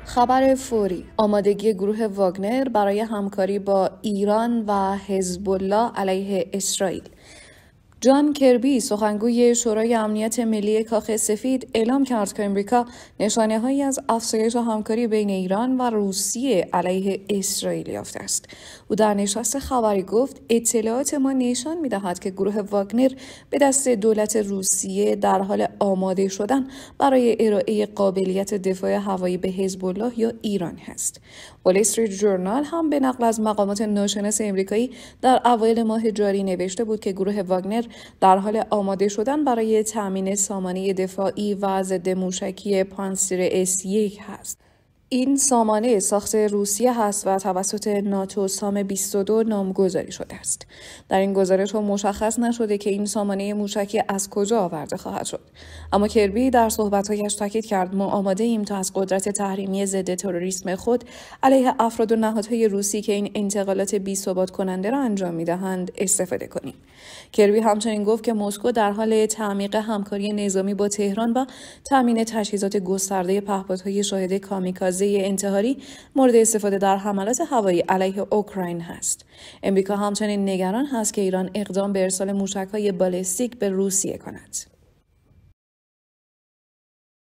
خبر فوری: آمادگی گروه واگنر برای همکاری با ایران و حزب الله علیه اسرائیل. جان کربی، سخنگوی شورای امنیت ملی کاخ سفید، اعلام کرد که آمریکا نشانه‌هایی از افزایش همکاری بین ایران و روسیه علیه اسرائیل یافته است. او در نشست خبری گفت: اطلاعات ما نشان می‌دهد که گروه واگنر به دست دولت روسیه در حال آماده شدن برای ارائه قابلیت دفاع هوایی به حزب الله یا ایران است. وال استریت ژورنال هم به نقل از مقامات ناشناس آمریکایی در اوایل ماه جاری نوشته بود که گروه واگنر در حال آماده شدن برای تامین سامانه دفاعی و ضد موشکی پانسیر S1 است. این سامانه ساخت روسیه هست و توسط ناتو سام 22 نامگذاری شده است. در این گزارش هم مشخص نشده که این سامانه موشکی از کجا آورده خواهد شد. اما کربی در صحبت‌هایش تاکید کرد: ما آماده ایم تا از قدرت تحریمی ضد تروریسم خود علیه افراد و نهادهای روسی که این انتقالات بی‌ثبات کننده را انجام می‌دهند استفاده کنیم. کربی همچنین گفت که مسکو در حال تعمیق همکاری نظامی با تهران و تامین تجهیزات گسترده پهپادهای شاهد کامیکازه انتحاری مورد استفاده در حملات هوایی علیه اوکراین است. امریکا همچنین نگران است که ایران اقدام به ارسال موشک‌های بالستیک به روسیه کند.